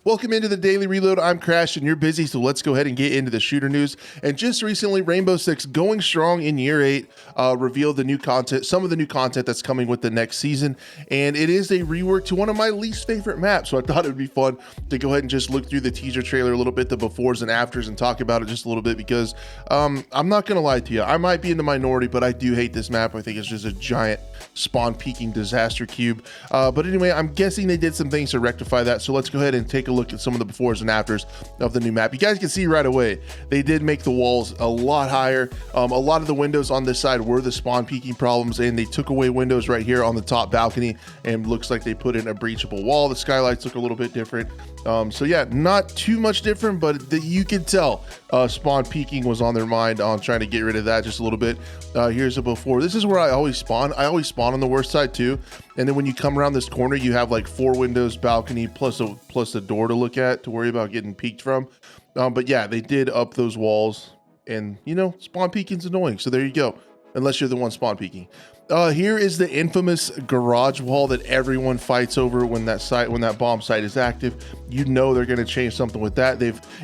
Welcome into the Daily Reload. I'm Crash and you're busy, so let's go ahead and get into the shooter news. And just recently, Rainbow Six, going strong in Year 8, revealed the new content, some of the new content that's coming with the next season. And it is a rework to one of my least favorite maps. So I thought it would be fun to go ahead and just look through the teaser trailer a little bit, the befores and afters, and talk about it just a little bit because I'm not going to lie to you. I might be in the minority, but I do hate this map. I think it's just a giant spawn peaking disaster cube. But anyway, I'm guessing they did some things to rectify that. So let's go ahead and take a look at some of the befores and afters of the new map. You guys can see right away, they did make the walls a lot higher. A lot of the windows on this side were the spawn peaking problems, and they took away windows right here on the top balcony, and looks like they put in a breachable wall. The skylights look a little bit different. So yeah, not too much different, but you can tell spawn peaking was on their mind on trying to get rid of that just a little bit. Here's a before. This is where I always spawn. I always spawn on the worst side too. And then when you come around this corner, you have like 4 windows, balcony, plus a door to look at to worry about getting peeked from. But yeah, they did up those walls, and you know, spawn peeking's annoying. So there you go, unless you're the one spawn peeking. Here is the infamous garage wall that everyone fights over when that bomb site is active. You know they're going to change something with that.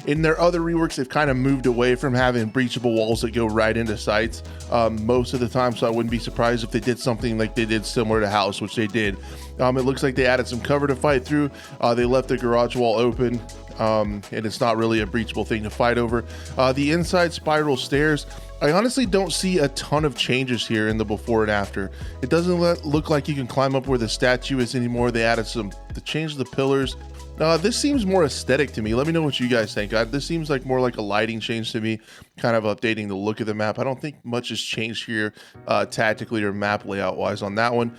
In their other reworks, they've kind of moved away from having breachable walls that go right into sites most of the time. So I wouldn't be surprised if they did something like they did similar to House, which they did. It looks like they added some cover to fight through. They left the garage wall open. And it's not really a breachable thing to fight over. The inside spiral stairs, I honestly don't see a ton of changes here in the before and after. It doesn't look like you can climb up where the statue is anymore. They added they changed the pillars. This seems more aesthetic to me. Let me know what you guys think. This seems like more like a lighting change to me, kind of updating the look of the map. I don't think much has changed here tactically or map layout wise on that one.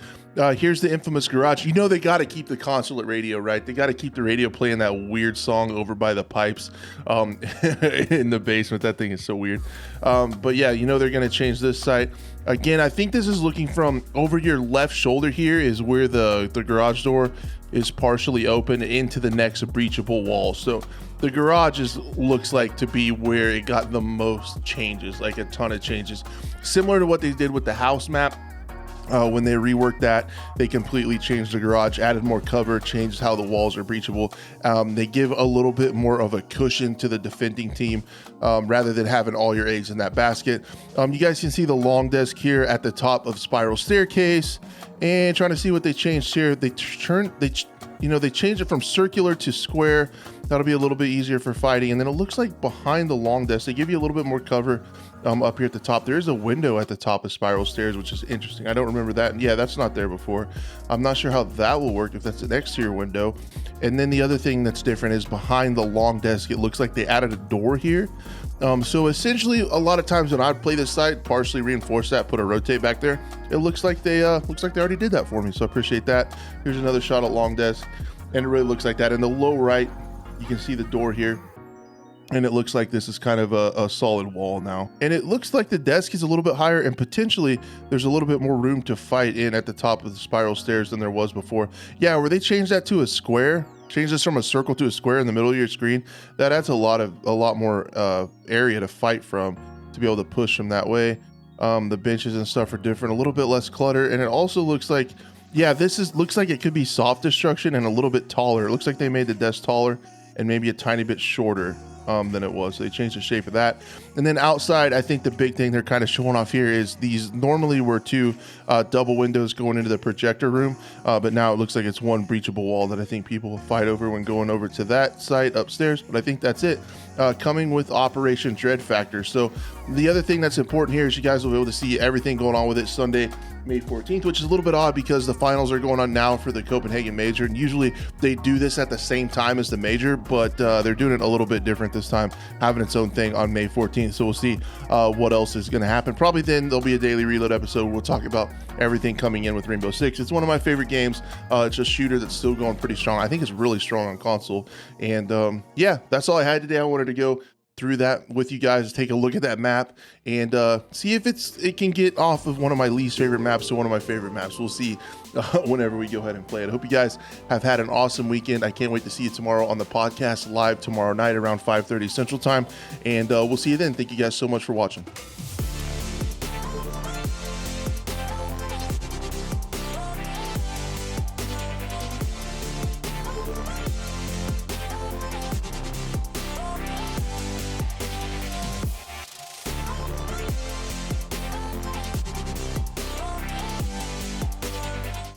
Here's the infamous garage. You know they got to keep the Consulate radio, right? They got to keep the radio playing that weird song over by the pipes in the basement. That thing is so weird. But yeah, you know they're going to change this site. Again, I think this is looking from over your left shoulder here is where the garage door is partially open into the next breachable wall. So the garage looks like to be where it got the most changes, like a ton of changes. Similar to what they did with the house map. When they reworked that, they completely changed the garage, added more cover, changed how the walls are breachable. They give a little bit more of a cushion to the defending team rather than having all your eggs in that basket. You guys can see the long desk here at the top of spiral staircase, and trying to see what they changed here. They changed it from circular to square. That'll be a little bit easier for fighting. And then it looks like behind the long desk, they give you a little bit more cover up here at the top. There is a window at the top of spiral stairs, which is interesting. I don't remember that. Yeah, that's not there before. I'm not sure how that will work if that's an exterior window. And then the other thing that's different is behind the long desk, it looks like they added a door here. So essentially, a lot of times when I play this site, partially reinforce that, put a rotate back there. It looks like they already did that for me. So I appreciate that. Here's another shot at long desk, and it really looks like that. In the low right, you can see the door here, and it looks like this is kind of a solid wall now. And it looks like the desk is a little bit higher, and potentially there's a little bit more room to fight in at the top of the spiral stairs than there was before. Yeah, where they changed that to a square, change this from a circle to a square in the middle of your screen, that adds a lot more area to fight from, to be able to push them that way. The benches and stuff are different, a little bit less clutter, and it also looks like, yeah, looks like it could be soft destruction and a little bit taller. It looks like they made the desk taller and maybe a tiny bit shorter than it was. So they changed the shape of that. And then outside, I think the big thing they're kind of showing off here is these normally were 2 double windows going into the projector room, but now it looks like it's 1 breachable wall that I think people will fight over when going over to that site upstairs. But I think that's it. Coming with Operation Dread Factor. So the other thing that's important here is you guys will be able to see everything going on with it Sunday, May 14th, which is a little bit odd because the finals are going on now for the Copenhagen Major, and usually they do this at the same time as the Major, but they're doing it a little bit different this time, having its own thing on May 14th. So we'll see what else is going to happen. Probably then there'll be a daily reload episode where we'll talk about everything coming in with Rainbow Six. It's one of my favorite games. It's a shooter that's still going pretty strong. I think it's really strong on console. And yeah, that's all I had today. I wanted to go through that with you guys, take a look at that map and see if it can get off of one of my least favorite maps to one of my favorite maps. We'll see whenever we go ahead and play it. I hope you guys have had an awesome weekend. I can't wait to see you tomorrow on the podcast live tomorrow night around 5:30 Central Time, and we'll see you then. Thank you guys so much for watching.